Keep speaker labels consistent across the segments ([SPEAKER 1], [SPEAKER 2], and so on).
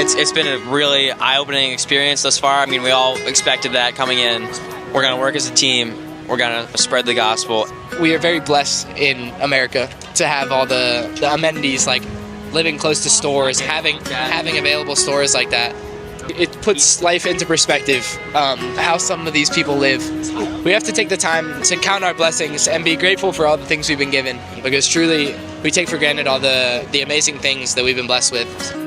[SPEAKER 1] It's been a really eye-opening experience thus far. I mean, we all expected that coming in. We're going to work as a team. We're going to spread the gospel.
[SPEAKER 2] We are very blessed in America to have all the amenities, like living close to stores, having available stores like that. It puts life into perspective, how some of these people live. We have to take the time to count our blessings and be grateful for all the things we've been given, because truly we take for granted all the amazing things that we've been blessed with.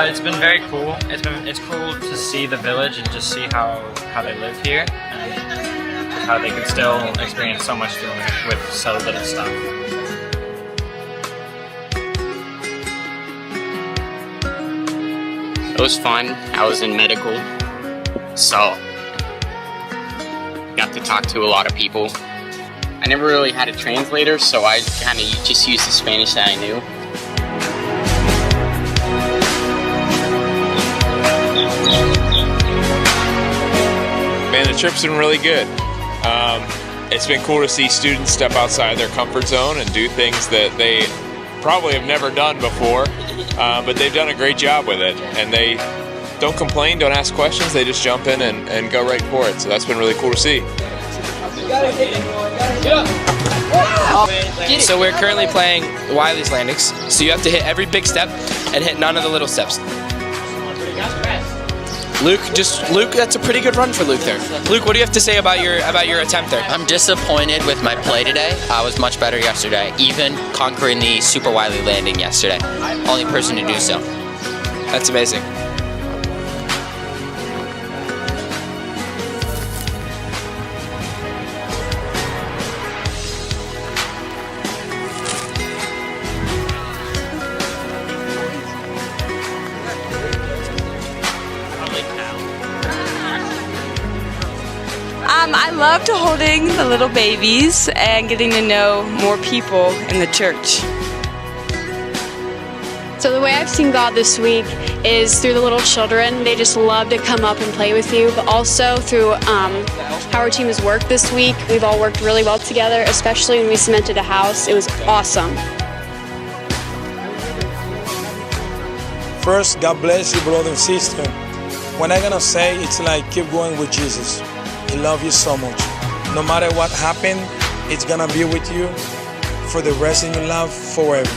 [SPEAKER 3] It's been very cool. It's cool to see the village and just see how they live here and how they can still experience so much joy with so little stuff.
[SPEAKER 4] It was fun. I was in medical, so got to talk to a lot of people. I never really had a translator, so I kind of just used the Spanish that I knew.
[SPEAKER 5] Man, the trip's been really good. It's been cool to see students step outside their comfort zone and do things that they probably have never done before, but they've done a great job with it. And they don't complain, don't ask questions, they just jump in and go right for it. So that's been really cool to see.
[SPEAKER 2] So we're currently playing Wiley's Landings, so you have to hit every big step and hit none of the little steps. Luke, that's a pretty good run for Luke there. Luke, what do you have to say about your attempt there?
[SPEAKER 6] I'm disappointed with my play today. I was much better yesterday, even conquering the Super Wiley landing yesterday. Only person to do so.
[SPEAKER 2] That's amazing.
[SPEAKER 7] I loved holding the little babies and getting to know more people in the church.
[SPEAKER 8] So the way I've seen God this week is through the little children. They just love to come up and play with you, but also through how our team has worked this week. We've all worked really well together, especially when we cemented a house. It was awesome.
[SPEAKER 9] First, God bless you, brother and sister. What I'm gonna say, it's like keep going with Jesus. He loves you so much. No matter what happened, it's gonna be with you for the rest of your life forever.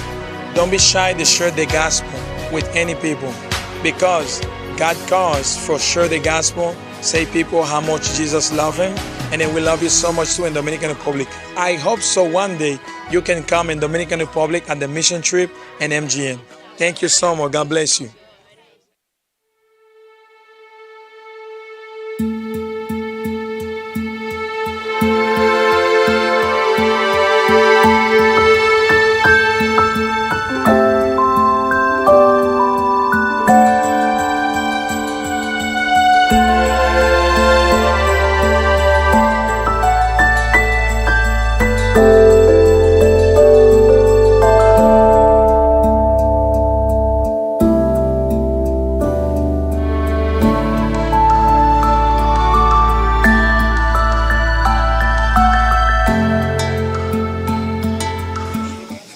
[SPEAKER 9] Don't be shy to share the gospel with any people, because God calls for share the gospel, say people how much Jesus loves him, and then we love you so much too in Dominican Republic. I hope so one day you can come in Dominican Republic at the mission trip and MGM. Thank you so much. God bless you.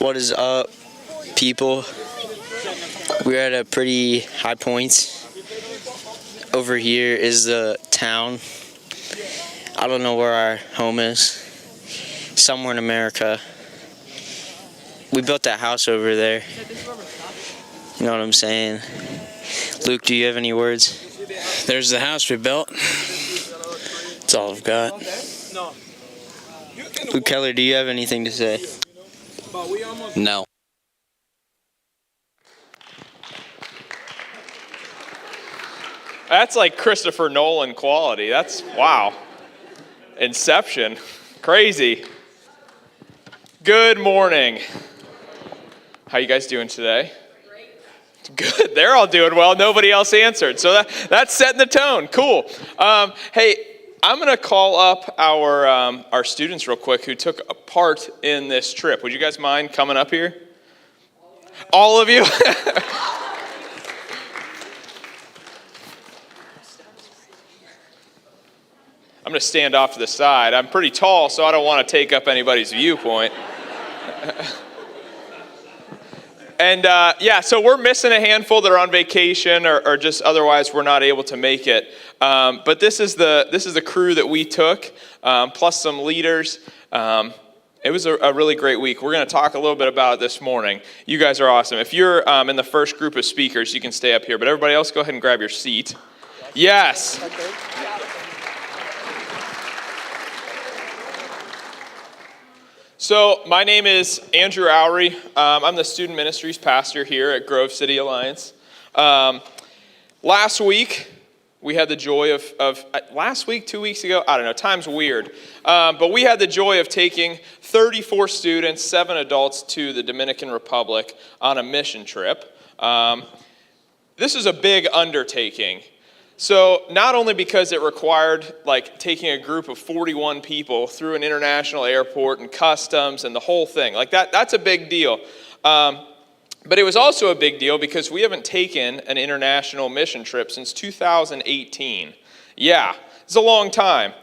[SPEAKER 1] What is up, people? We're at a pretty high point. Over here is the town. I don't know where our home is. Somewhere in America. We built that house over there. You know what I'm saying? Luke, do you have any words?
[SPEAKER 10] There's the house we built. That's all I've got.
[SPEAKER 1] Luke Keller, do you have anything to say?
[SPEAKER 6] No.
[SPEAKER 5] That's like Christopher Nolan quality. That's, wow. Inception. Crazy. Good morning. How you guys doing today? Good. They're all doing well. Nobody else answered. So that's setting the tone. Cool. Hey, I'm going to call up our students real quick who took a part in this trip. Would you guys mind coming up here? All of you? I'm going to stand off to the side. I'm pretty tall, so I don't want to take up anybody's viewpoint. And yeah, so we're missing a handful that are on vacation or just otherwise we're not able to make it. But this is the crew that we took, plus some leaders. It was a really great week. We're going to talk a little bit about it this morning. You guys are awesome. If you're in the first group of speakers, you can stay up here. But everybody else, go ahead and grab your seat. Yes. So my name is Andrew Oury. I'm the student ministries pastor here at Grove City Alliance. Last week, we had the joy of last week, 2 weeks ago, I don't know, time's weird. But we had the joy of taking 34 students, 7 adults to the Dominican Republic on a mission trip. This is a big undertaking. So not only because it required like taking a group of 41 people through an international airport and customs and the whole thing, like that's a big deal. But it was also a big deal because we haven't taken an international mission trip since 2018. Yeah, it's a long time.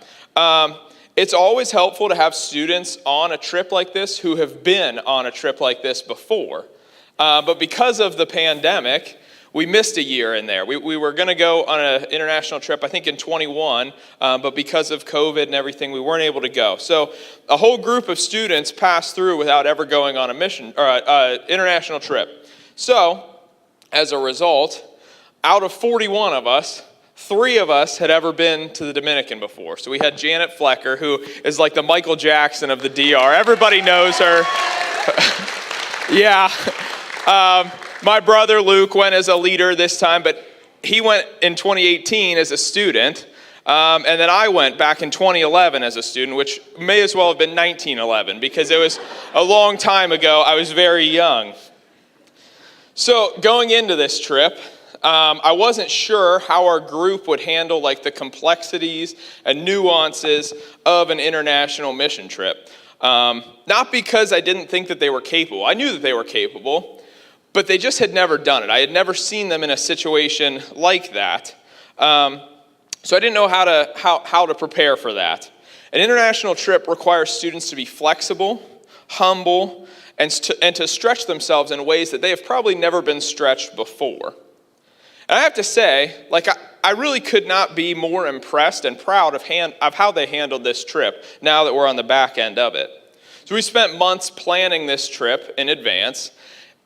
[SPEAKER 5] It's always helpful to have students on a trip like this who have been on a trip like this before. But because of the pandemic, we missed a year in there. We were going to go on an international trip, I think in 21, but because of COVID and everything, we weren't able to go. So a whole group of students passed through without ever going on a mission or an international trip. So as a result, out of 41 of us, 3 of us had ever been to the Dominican before. So we had Janet Flecker, who is like the Michael Jackson of the DR. Everybody knows her. Yeah. My brother Luke went as a leader this time, but he went in 2018 as a student. And then I went back in 2011 as a student, which may as well have been 1911 because it was a long time ago. I was very young. So going into this trip, I wasn't sure how our group would handle like the complexities and nuances of an international mission trip. Not because I didn't think that they were capable. I knew that they were capable. But they just had never done it. I had never seen them in a situation like that. So I didn't know how to prepare for that. An international trip requires students to be flexible, humble, and to stretch themselves in ways that they have probably never been stretched before. And I have to say, like I really could not be more impressed and proud of how they handled this trip now that we're on the back end of it. So we spent months planning this trip in advance.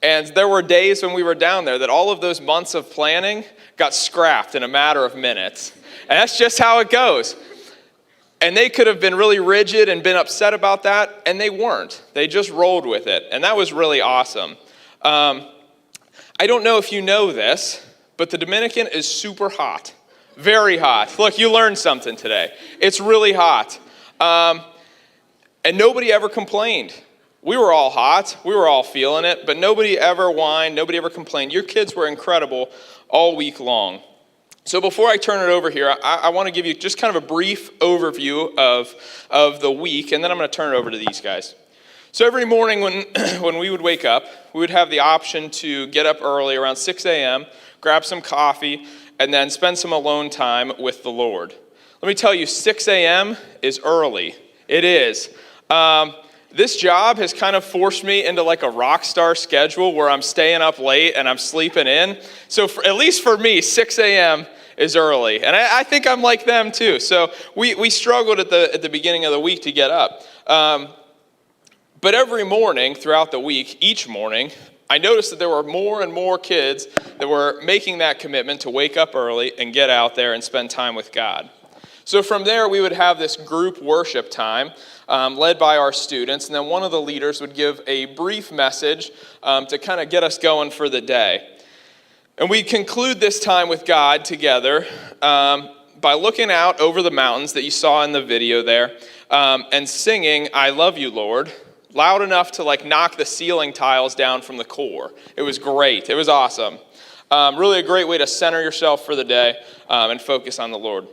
[SPEAKER 5] And there were days when we were down there that all of those months of planning got scrapped in a matter of minutes. And that's just how it goes. And they could have been really rigid and been upset about that, and they weren't. They just rolled with it, and that was really awesome. I don't know if you know this, but the Dominican is super hot. Very hot. Look, you learned something today. It's really hot. And nobody ever complained. We were all hot, we were all feeling it, but nobody ever whined, nobody ever complained. Your kids were incredible all week long. So before I turn it over here, I want to give you just kind of a brief overview of the week, and then I'm going to turn it over to these guys. So every morning when we would wake up, we would have the option to get up early around 6 a.m., grab some coffee, and then spend some alone time with the Lord. Let me tell you, 6 a.m. is early. It is. This job has kind of forced me into like a rock star schedule where I'm staying up late and I'm sleeping in. So at least for me, 6 a.m. is early. And I think I'm like them too. So we struggled at the beginning of the week to get up. But every morning throughout the week, each morning, I noticed that there were more and more kids that were making that commitment to wake up early and get out there and spend time with God. So from there, we would have this group worship time led by our students, and then one of the leaders would give a brief message to kind of get us going for the day. And we conclude this time with God together by looking out over the mountains that you saw in the video there and singing, "I Love You, Lord," loud enough to like knock the ceiling tiles down from the core. It was great. It was awesome. Really a great way to center yourself for the day and focus on the Lord.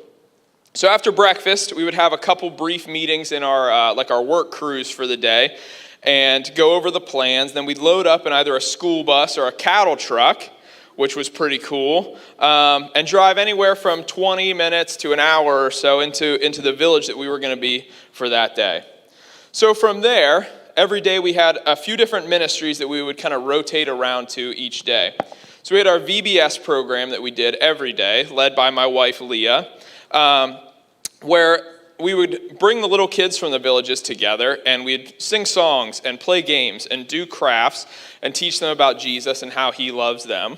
[SPEAKER 5] So after breakfast, we would have a couple brief meetings in our work crews for the day and go over the plans. Then we'd load up in either a school bus or a cattle truck, which was pretty cool, and drive anywhere from 20 minutes to an hour or so into the village that we were going to be for that day. So from there, every day we had a few different ministries that we would kind of rotate around to each day. So we had our VBS program that we did every day, led by my wife, Leah, where we would bring the little kids from the villages together, and we'd sing songs and play games and do crafts and teach them about Jesus and how he loves them.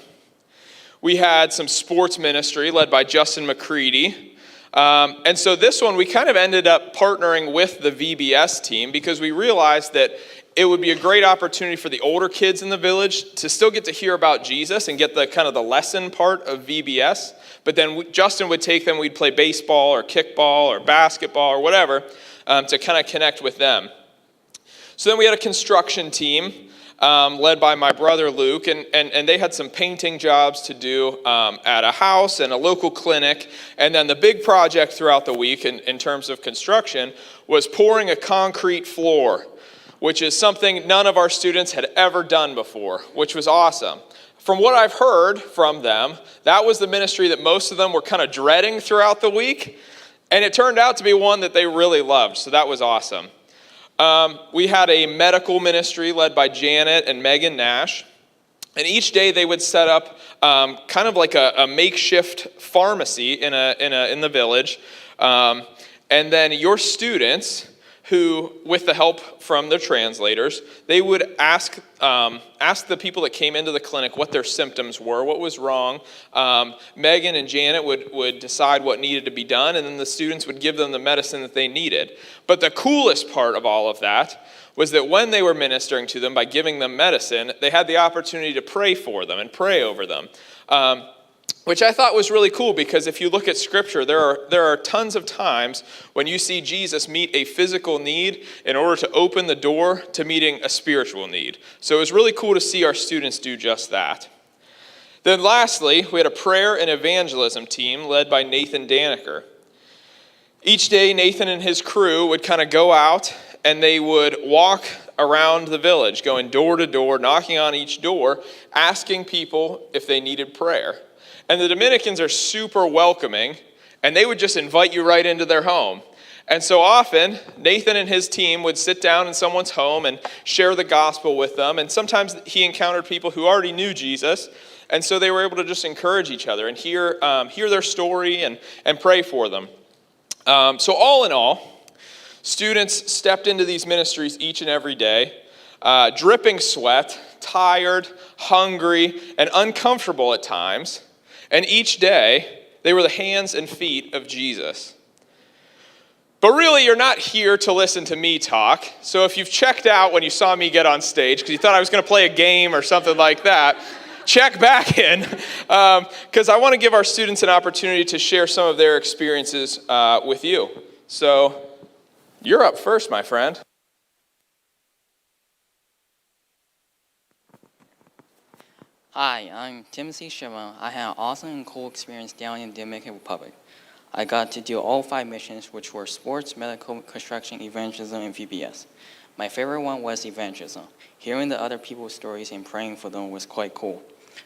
[SPEAKER 5] We had some sports ministry led by Justin McCready. And so this one, we kind of ended up partnering with the VBS team because we realized that it would be a great opportunity for the older kids in the village to still get to hear about Jesus and get the kind of the lesson part of VBS. But then Justin would take them, we'd play baseball or kickball or basketball or whatever to kind of connect with them. So then we had a construction team led by my brother Luke, and they had some painting jobs to do at a house and a local clinic. And then the big project throughout the week in terms of construction was pouring a concrete floor, which is something none of our students had ever done before, which was awesome. From what I've heard from them, that was the ministry that most of them were kind of dreading throughout the week, and it turned out to be one that they really loved, so that was awesome. We had a medical ministry led by Janet and Megan Nash, and each day they would set up kind of like a makeshift pharmacy in the village, and then your students, who, with the help from their translators, they would ask the people that came into the clinic what their symptoms were, what was wrong. Megan and Janet would decide what needed to be done, and then the students would give them the medicine that they needed. But the coolest part of all of that was that when they were ministering to them by giving them medicine, they had the opportunity to pray for them and pray over them. Which I thought was really cool, because if you look at Scripture, there are tons of times when you see Jesus meet a physical need in order to open the door to meeting a spiritual need. So it was really cool to see our students do just that. Then lastly, we had a prayer and evangelism team led by Nathan Daniker. Each day, Nathan and his crew would kind of go out and they would walk around the village, going door to door, knocking on each door, asking people if they needed prayer. And the Dominicans are super welcoming, and they would just invite you right into their home. And so often, Nathan and his team would sit down in someone's home and share the gospel with them. And sometimes he encountered people who already knew Jesus, and so they were able to just encourage each other and hear their story and pray for them. So all in all, students stepped into these ministries each and every day, dripping sweat, tired, hungry, and uncomfortable at times. And each day, they were the hands and feet of Jesus. But really, you're not here to listen to me talk. So if you've checked out when you saw me get on stage, because you thought I was going to play a game or something like that, check back in, because I want to give our students an opportunity to share some of their experiences with you. So you're up first, my friend.
[SPEAKER 11] Hi, I'm Timothy Shimon. I had an awesome and cool experience down in the Dominican Republic. I got to do all 5 missions, which were sports, medical, construction, evangelism, and VBS. My favorite one was evangelism. Hearing the other people's stories and praying for them was quite cool.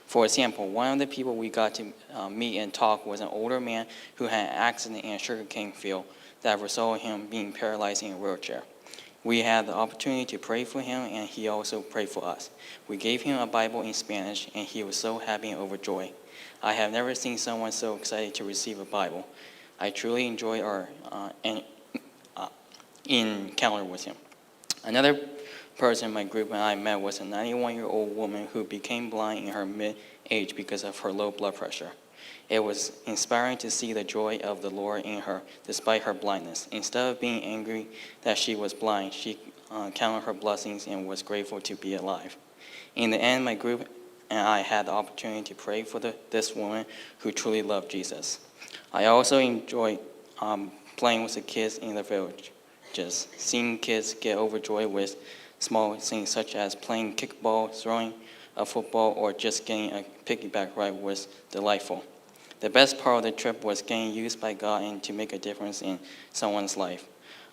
[SPEAKER 11] For example, one of the people we got to meet and talk was an older man who had an accident in a sugarcane field that resulted in him being paralyzed in a wheelchair. We had the opportunity to pray for him, and he also prayed for us. We gave him a Bible in Spanish, and he was so happy and overjoyed. I have never seen someone so excited to receive a Bible. I truly enjoyed our encounter with him. Another person in my group and I met was a 91-year-old woman who became blind in her mid-age because of her low blood pressure. It was inspiring to see the joy of the Lord in her despite her blindness. Instead of being angry that she was blind, she counted her blessings and was grateful to be alive. In the end, my group and I had the opportunity to pray for this woman who truly loved Jesus. I also enjoyed playing with the kids in the village. Just seeing kids get overjoyed with small things such as playing kickball, throwing a football, or just getting a piggyback ride was delightful. The best part of the trip was getting used by God and to make a difference in someone's life.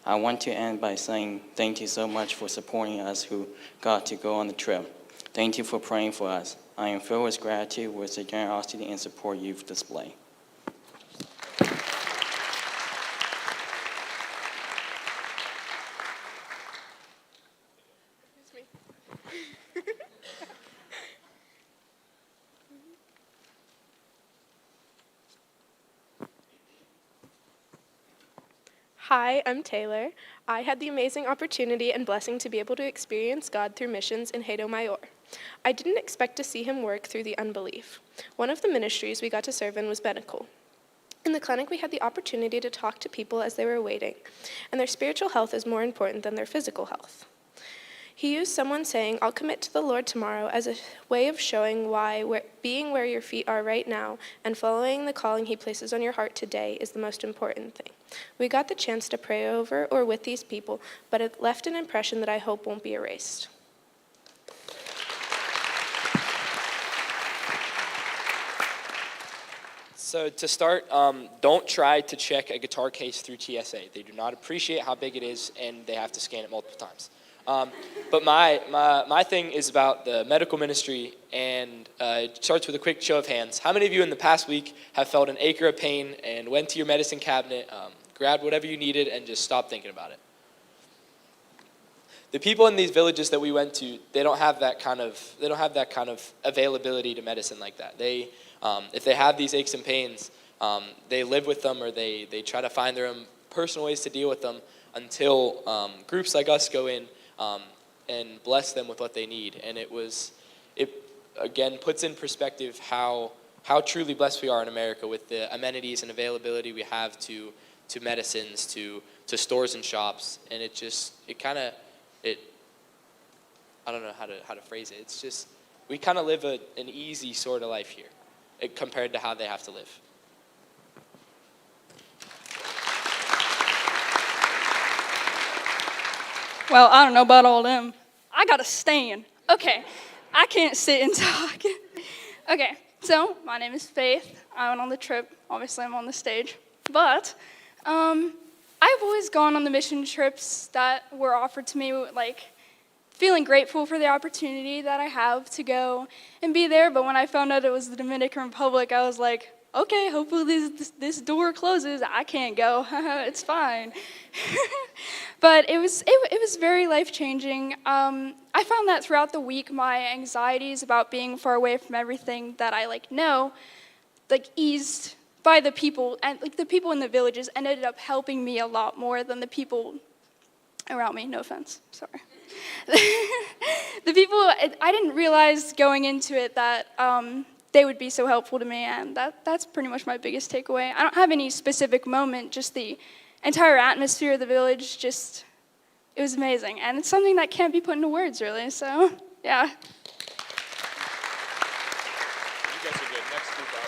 [SPEAKER 11] I want to end by saying thank you so much for supporting us who got to go on the trip. Thank you for praying for us. I am filled with gratitude with the generosity and support you've displayed.
[SPEAKER 12] Hi, I'm Taylor. I had the amazing opportunity and blessing to be able to experience God through missions in Hato Mayor. I didn't expect to see him work through the unbelief. One of the ministries we got to serve in was medical. In the clinic, we had the opportunity to talk to people as they were waiting, and their spiritual health is more important than their physical health. He used someone saying, "I'll commit to the Lord tomorrow," as a way of showing why being where your feet are right now and following the calling he places on your heart today is the most important thing. We got the chance to pray over or with these people, but it left an impression that I hope won't be erased.
[SPEAKER 13] So to start, don't try to check a guitar case through TSA. They do not appreciate how big it is, and they have to scan it multiple times. But my thing is about the medical ministry, and it starts with a quick show of hands. How many of you in the past week have felt an acre of pain and went to your medicine cabinet, grabbed whatever you needed, and just stopped thinking about it? The people in these villages that we went to, they don't have that kind of availability to medicine like that. They, if they have these aches and pains, they live with them, or they try to find their own personal ways to deal with them until groups like us go in and bless them with what they need. And it again puts in perspective how truly blessed we are in America with the amenities and availability we have to medicines, to stores and shops. And I don't know how to phrase it. It's just, we kind of live an easy sort of life here compared to how they have to live.
[SPEAKER 14] Well, I don't know about all them. I gotta stand. Okay, I can't sit and talk. Okay, so my name is Faith. I went on the trip. Obviously, I'm on the stage. But I've always gone on the mission trips that were offered to me, like feeling grateful for the opportunity that I have to go and be there. But when I found out it was the Dominican Republic, I was like, okay, hopefully this door closes. I can't go. It's fine. But it was very life-changing. I found that throughout the week, my anxieties about being far away from everything that I know, eased by the people, and the people in the villages ended up helping me a lot more than the people around me. No offense, sorry. The people, I didn't realize going into it that they would be so helpful to me, and that's pretty much my biggest takeaway. I don't have any specific moment, just the entire atmosphere of the village, it was amazing. And it's something that can't be put into words, really, so, yeah.
[SPEAKER 5] You guys are good. Next group up.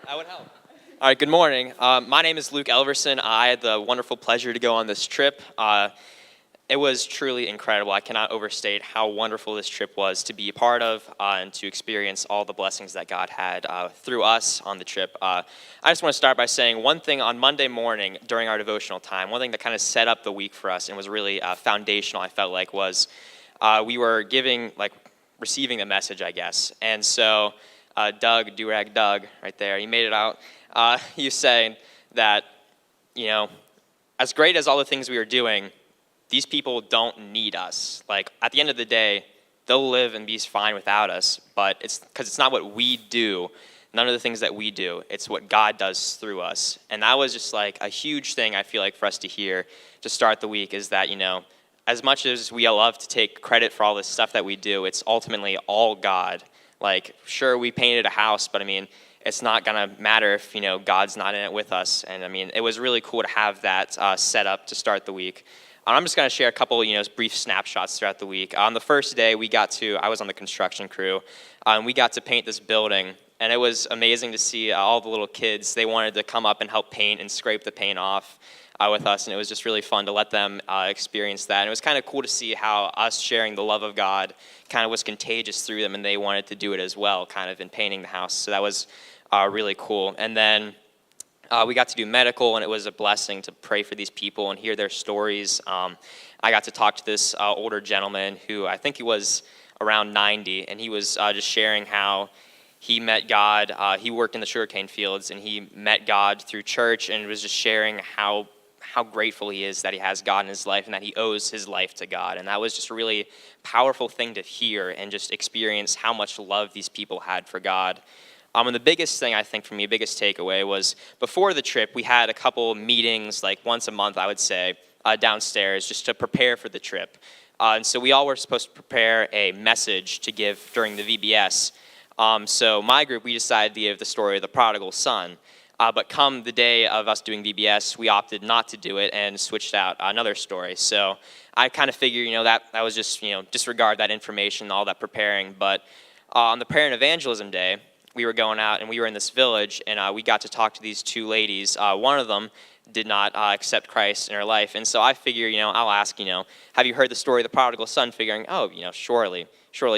[SPEAKER 15] That would help. All right, good morning. My name is Luke Elverson. I had the wonderful pleasure to go on this trip. It was truly incredible. I cannot overstate how wonderful this trip was to be a part of and to experience all the blessings that God had through us on the trip. I just want to start by saying one thing on Monday morning during our devotional time, one thing that kind of set up the week for us and was really foundational, I felt like, was we were receiving the message, I guess. And so Doug, Durag Doug, right there, he made it out. He was saying that, as great as all the things we were doing, these people don't need us. At the end of the day, they'll live and be fine without us, but it's because it's not what we do, none of the things that we do. It's what God does through us. And that was just a huge thing, I feel like, for us to hear to start the week, is that, as much as we love to take credit for all this stuff that we do, it's ultimately all God. Sure, we painted a house, but it's not going to matter if, God's not in it with us. And it was really cool to have that set up to start the week. I'm just going to share a couple, brief snapshots throughout the week. On the first day, I was on the construction crew, and we got to paint this building. And it was amazing to see all the little kids. They wanted to come up and help paint and scrape the paint off with us. And it was just really fun to let them experience that. And it was kind of cool to see how us sharing the love of God kind of was contagious through them, and they wanted to do it as well, kind of in painting the house. So that was really cool. And then we got to do medical, and it was a blessing to pray for these people and hear their stories. I got to talk to this older gentleman who I think he was around 90, and he was just sharing how he met God. He worked in the sugarcane fields, and he met God through church, and was just sharing how grateful he is that he has God in his life and that he owes his life to God. And that was just a really powerful thing to hear and just experience how much love these people had for God. And the biggest thing, I think, for me, biggest takeaway was before the trip, we had a couple meetings, like once a month, I would say, downstairs, just to prepare for the trip. And so we all were supposed to prepare a message to give during the VBS. So my group, we decided to give the story of the prodigal son. But come the day of us doing VBS, we opted not to do it and switched out another story. So I kind of figured, that was just, disregard that information, all that preparing. But on the parent evangelism day, we were going out and we were in this village, and we got to talk to these two ladies. One of them did not accept Christ in her life. And so I figure, I'll ask, have you heard the story of the prodigal son? Figuring, surely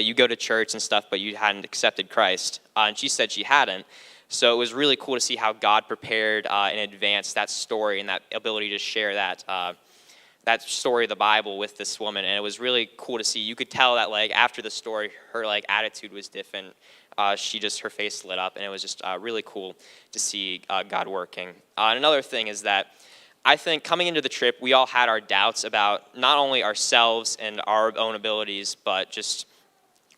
[SPEAKER 15] you go to church and stuff, but you hadn't accepted Christ. And she said she hadn't. So it was really cool to see how God prepared in advance that story and that ability to share that story of the Bible with this woman. And it was really cool to see. You could tell that, after the story, her, attitude was different. Her face lit up, and it was just really cool to see God working. And another thing is that I think coming into the trip, we all had our doubts about not only ourselves and our own abilities, but just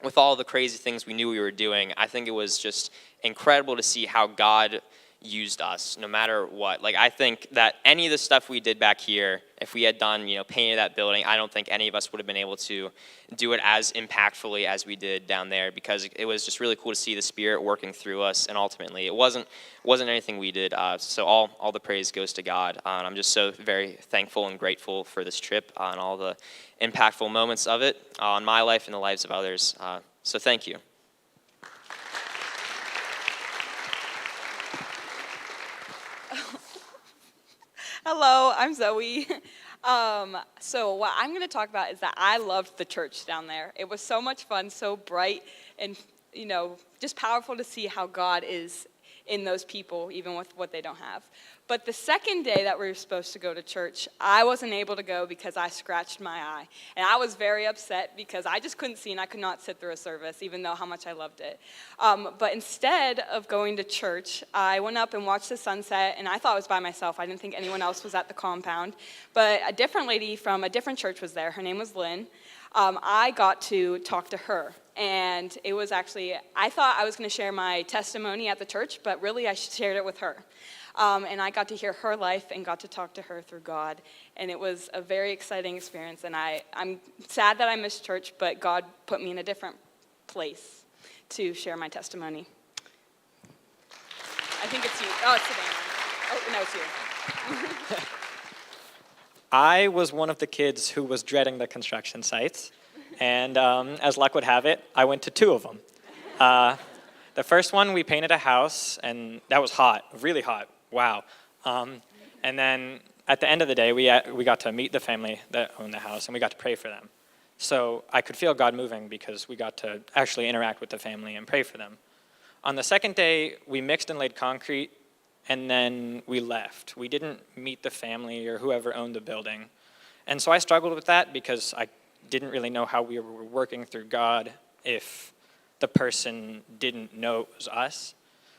[SPEAKER 15] with all the crazy things we knew we were doing. I think it was just incredible to see how God used us, no matter what. I think that any of the stuff we did back here, if we had done, painted that building, I don't think any of us would have been able to do it as impactfully as we did down there, because it was just really cool to see the Spirit working through us, and ultimately it wasn't anything we did. So all the praise goes to God. And I'm just so very thankful and grateful for this trip and all the impactful moments of it on my life and the lives of others. So thank you.
[SPEAKER 16] Hello, I'm Zoe. So what I'm going to talk about is that I loved the church down there. It was so much fun, so bright, and just powerful to see how God is in those people, even with what they don't have. But the second day that we were supposed to go to church, I wasn't able to go because I scratched my eye. And I was very upset because I just couldn't see and I could not sit through a service, even though how much I loved it. But instead of going to church, I went up and watched the sunset, and I thought it was by myself. I didn't think anyone else was at the compound. But a different lady from a different church was there. Her name was Lynn. I got to talk to her. And it was actually, I thought I was going to share my testimony at the church, but really I shared it with her. And I got to hear her life and got to talk to her through God. And it was a very exciting experience. And I'm sad that I missed church, but God put me in a different place to share my testimony. I think it's you. Oh, it's Savannah. Oh, no, it's you.
[SPEAKER 17] I was one of the kids who was dreading the construction sites. And as luck would have it, I went to two of them. The first one, we painted a house, and that was hot, really hot. Wow. And then at the end of the day, we got to meet the family that owned the house, and we got to pray for them. So I could feel God moving because we got to actually interact with the family and pray for them. On the second day, we mixed and laid concrete, and then we left. We didn't meet the family or whoever owned the building. And so I struggled with that because I didn't really know how we were working through God if the person didn't know it was us.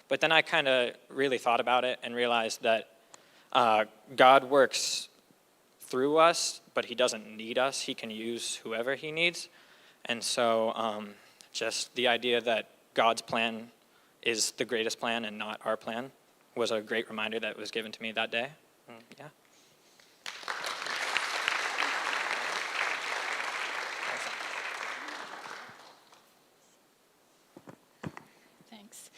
[SPEAKER 17] But then I kind of really thought about it and realized that God works through us, but he doesn't need us. He can use whoever he needs. And so just the idea that God's plan is the greatest plan and not our plan was a great reminder that was given to me that day. Yeah.
[SPEAKER 18] Thanks.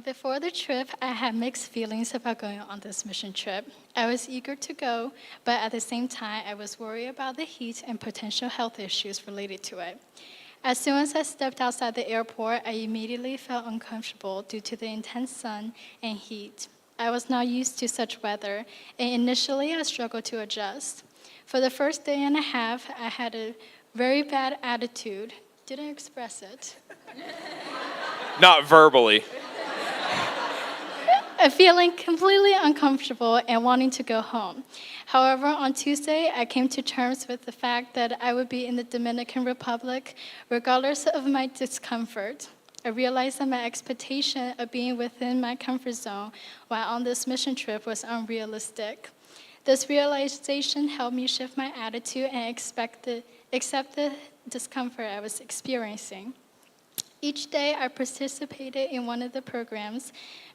[SPEAKER 18] Before the trip, I had mixed feelings about going on this mission trip. I was eager to go, but at the same time, I was worried about the heat and potential health issues related to it. As soon as I stepped outside the airport, I immediately felt uncomfortable due to the intense sun and heat. I was not used to such weather, and initially I struggled to adjust. For the first day and a half, I had a very bad attitude. Didn't express it.
[SPEAKER 5] Not verbally.
[SPEAKER 18] Feeling completely uncomfortable and wanting to go home. However, on Tuesday, I came to terms with the fact that I would be in the Dominican Republic regardless of my discomfort. I realized that my expectation of being within my comfort zone while on this mission trip was unrealistic. This realization helped me shift my attitude and accept the discomfort I was experiencing. Each day, I participated in one of the programs,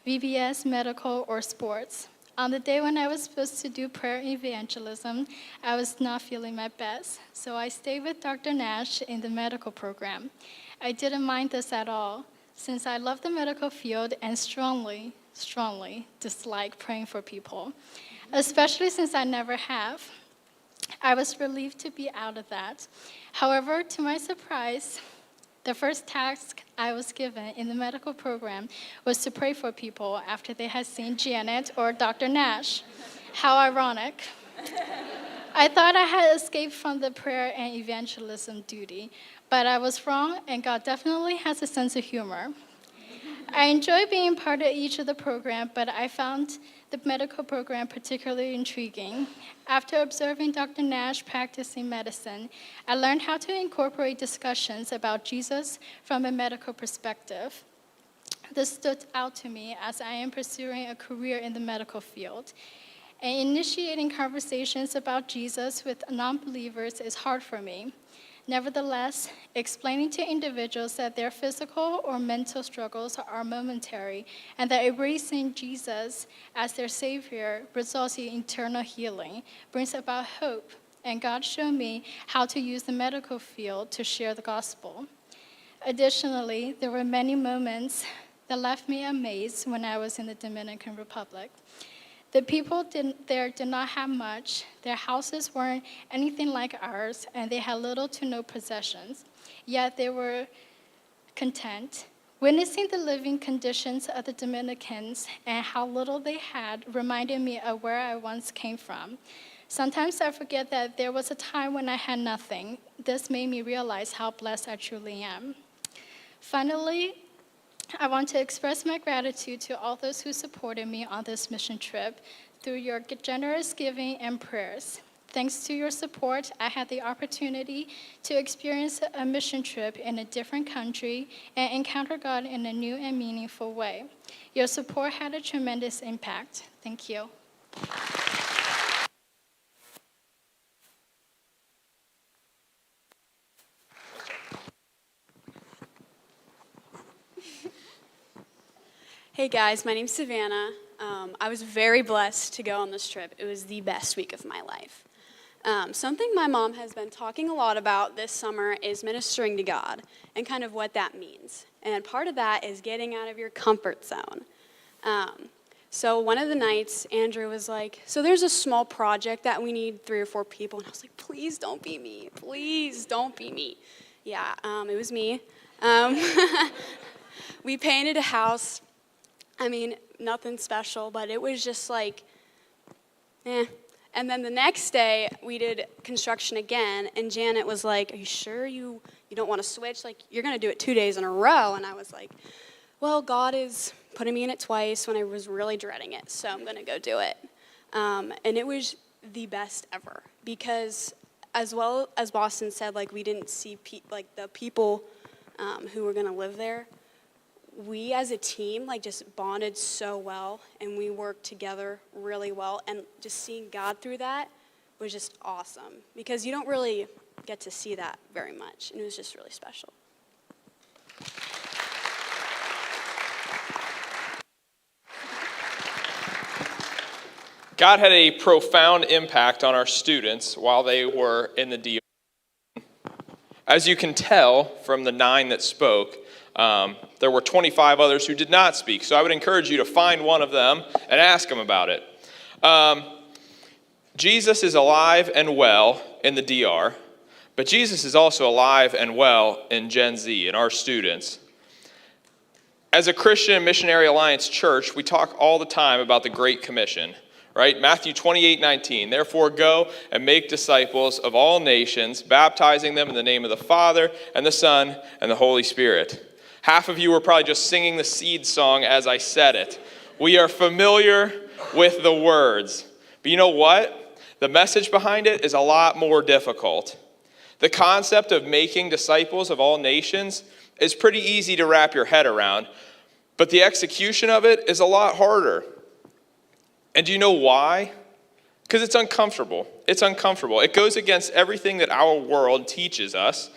[SPEAKER 18] VBS, medical, or sports. On the day when I was supposed to do prayer and evangelism, I was not feeling my best, so I stayed with Dr. Nash in the medical program. I didn't mind this at all, since I love the medical field and strongly dislike praying for people, especially since I never have. I was relieved to be out of that. However, to my surprise, the first task I was given in the medical program was to pray for people after they had seen Janet or Dr. Nash. How ironic. I thought I had escaped from the prayer and evangelism duty, but I was wrong, and God definitely has a sense of humor. I enjoy being part of each of the program, but I found the medical program particularly intriguing. After observing Dr. Nash practicing medicine, I learned how to incorporate discussions about Jesus from a medical perspective. This stood out to me as I am pursuing a career in the medical field. And initiating conversations about Jesus with non-believers is hard for me. Nevertheless, explaining to individuals that their physical or mental struggles are momentary and that embracing Jesus as their Savior results in eternal healing brings about hope, and God showed me how to use the medical field to share the gospel. Additionally, there were many moments that left me amazed when I was in the Dominican Republic. The people there did not have much. Their houses weren't anything like ours, and they had little to no possessions. Yet they were content. Witnessing the living conditions of the Dominicans and how little they had reminded me of where I once came from. Sometimes I forget that there was a time when I had nothing. This made me realize how blessed I truly am. Finally, I want to express my gratitude to all those who supported me on this mission trip through your generous giving and prayers. Thanks to your support, I had the opportunity to experience a mission trip in a different country and encounter God in a new and meaningful way. Your support had a tremendous impact. Thank you.
[SPEAKER 19] Hey guys, my name's Savannah. I was very blessed to go on this trip. It was the best week of my life. Something my mom has been talking a lot about this summer is ministering to God and kind of what that means. And part of that is getting out of your comfort zone. So one of the nights, Andrew was like, so there's a small project that we need 3 or 4 people. And I was like, please don't be me. Please don't be me. Yeah, it was me. We painted a house. I mean, nothing special, but it was just like, eh. And then the next day, we did construction again, and Janet was like, are you sure you don't want to switch? Like, you're going to do it 2 days in a row. And I was like, well, God is putting me in it twice when I was really dreading it, so I'm going to go do it. And it was the best ever, because as well as Boston said, like, we didn't see the people who were going to live there. We as a team just bonded so well, and we worked together really well, and just seeing God through that was just awesome, because you don't really get to see that very much, and it was just really special.
[SPEAKER 5] God had a profound impact on our students while they were in the DR. As you can tell from the 9 that spoke, there were 25 others who did not speak. So I would encourage you to find one of them and ask them about it. Jesus is alive and well in the DR, but Jesus is also alive and well in Gen Z, in our students. As a Christian Missionary Alliance church, we talk all the time about the Great Commission. Right? Matthew 28:19. Therefore go and make disciples of all nations, baptizing them in the name of the Father and the Son and the Holy Spirit. Half of you were probably just singing the seed song as I said it. We are familiar with the words. But you know what? The message behind it is a lot more difficult. The concept of making disciples of all nations is pretty easy to wrap your head around, but the execution of it is a lot harder. And do you know why? Because it's uncomfortable. It's uncomfortable. It goes against everything that our world teaches us.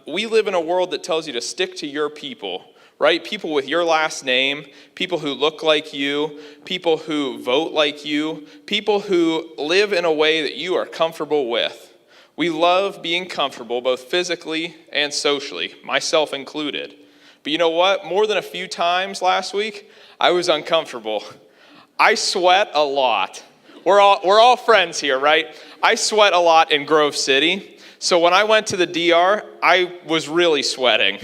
[SPEAKER 5] We live in a world that tells you to stick to your people, right? People with your last name, people who look like you, people who vote like you, people who live in a way that you are comfortable with. We love being comfortable, both physically and socially, myself included. But you know what? More than a few times last week, I was uncomfortable. I sweat a lot. We're all friends here, right? I sweat a lot in Grove City. So when I went to the DR, I was really sweating.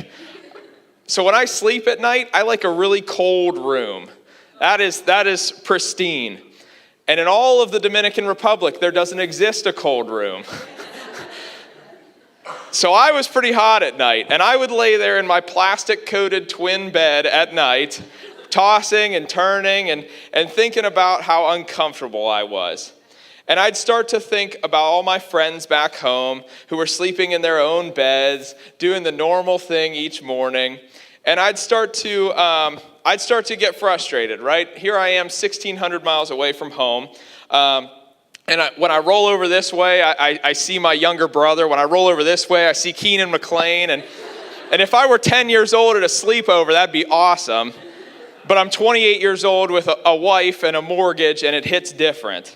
[SPEAKER 5] So when I sleep at night, I like a really cold room. That is pristine. And in all of the Dominican Republic, there doesn't exist a cold room. So I was pretty hot at night, and I would lay there in my plastic-coated twin bed at night, tossing and turning and thinking about how uncomfortable I was. And I'd start to think about all my friends back home who were sleeping in their own beds, doing the normal thing each morning. And I'd start to get frustrated, right? Here I am 1,600 miles away from home. When I roll over this way, I see my younger brother. When I roll over this way, I see Keenan McLean. And if I were 10 years old at a sleepover, that'd be awesome. But I'm 28 years old with a wife and a mortgage, and it hits different.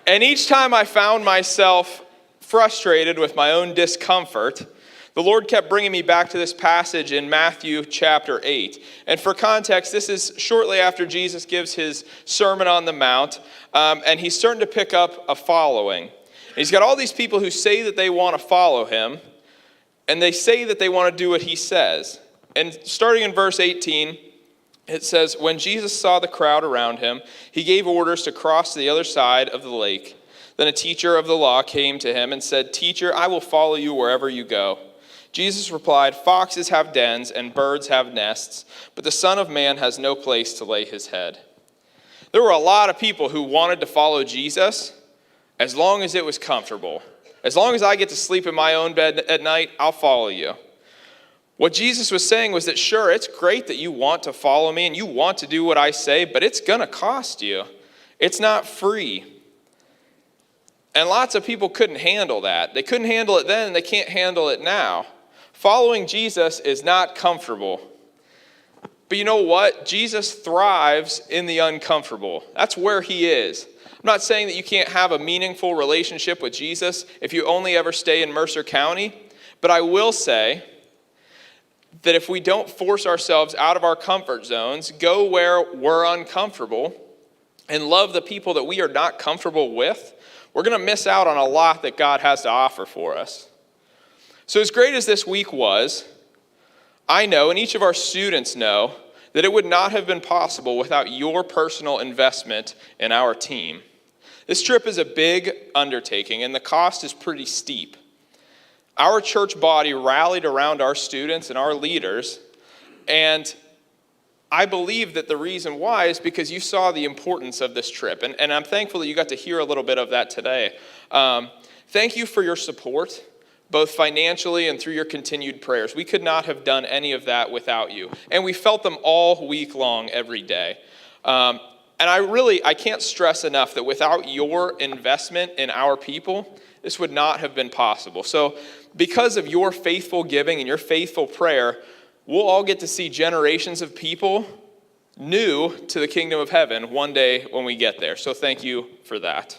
[SPEAKER 5] And each time I found myself frustrated with my own discomfort, the Lord kept bringing me back to this passage in Matthew chapter 8. And for context, this is shortly after Jesus gives his Sermon on the Mount, and he's starting to pick up a following. And he's got all these people who say that they want to follow him, and they say that they want to do what he says. And starting in verse 18, it says, "When Jesus saw the crowd around him, he gave orders to cross to the other side of the lake. Then a teacher of the law came to him and said, 'Teacher, I will follow you wherever you go.' Jesus replied, 'Foxes have dens and birds have nests, but the Son of Man has no place to lay his head.'" There were a lot of people who wanted to follow Jesus as long as it was comfortable. As long as I get to sleep in my own bed at night, I'll follow you. What Jesus was saying was that, sure, it's great that you want to follow me and you want to do what I say, but it's going to cost you. It's not free. And lots of people couldn't handle that. They couldn't handle it then, and they can't handle it now. Following Jesus is not comfortable. But you know what? Jesus thrives in the uncomfortable. That's where he is. I'm not saying that you can't have a meaningful relationship with Jesus if you only ever stay in Mercer County, but I will say that if we don't force ourselves out of our comfort zones, go where we're uncomfortable, and love the people that we are not comfortable with, we're going to miss out on a lot that God has to offer for us. So as great as this week was, I know, and each of our students know, that it would not have been possible without your personal investment in our team. This trip is a big undertaking, and the cost is pretty steep. Our church body rallied around our students and our leaders, and I believe that the reason why is because you saw the importance of this trip, and I'm thankful that you got to hear a little bit of that today. Thank you for your support, both financially and through your continued prayers. We could not have done any of that without you, and we felt them all week long, every day. And I can't stress enough that without your investment in our people, this would not have been possible. So because of your faithful giving and your faithful prayer, we'll all get to see generations of people new to the kingdom of heaven one day when we get there. So thank you for that.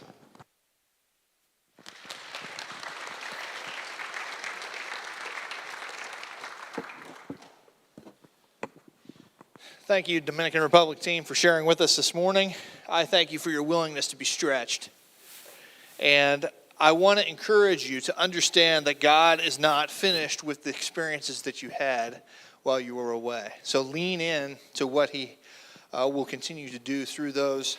[SPEAKER 20] Thank you, Dominican Republic team, for sharing with us this morning. I thank you for your willingness to be stretched. And I want to encourage you to understand that God is not finished with the experiences that you had while you were away. So lean in to what he will continue to do through those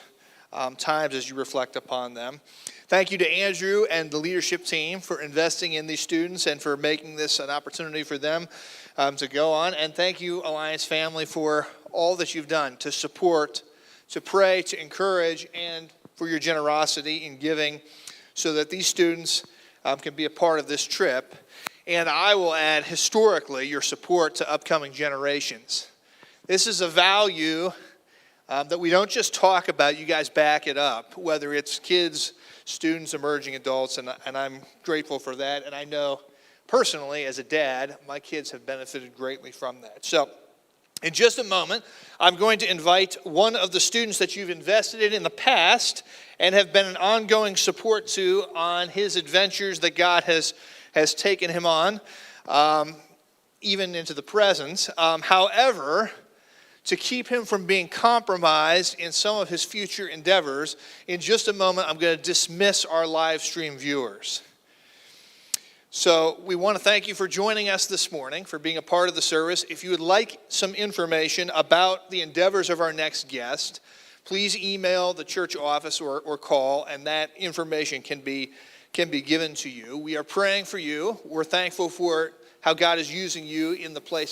[SPEAKER 20] times as you reflect upon them. Thank you to Andrew and the leadership team for investing in these students and for making this an opportunity for them to go on. And thank you, Alliance family, for all that you've done to support, to pray, to encourage, and for your generosity in giving so that these students can be a part of this trip and I will add historically, your support to upcoming generations. This is a value that we don't just talk about, you guys back it up, whether it's kids, students, emerging adults, and I'm grateful for that. And I know personally, as a dad, my kids have benefited greatly from that. So in just a moment, I'm going to invite one of the students that you've invested in the past and have been an ongoing support to on his adventures that God has taken him on, even into the present. However, to keep him from being compromised in some of his future endeavors, in just a moment, I'm going to dismiss our live stream viewers. So we want to thank you for joining us this morning, for being a part of the service. If you would like some information about the endeavors of our next guest, please email the church office or call, and that information can be given to you. We are praying for you. We're thankful for how God is using you in the place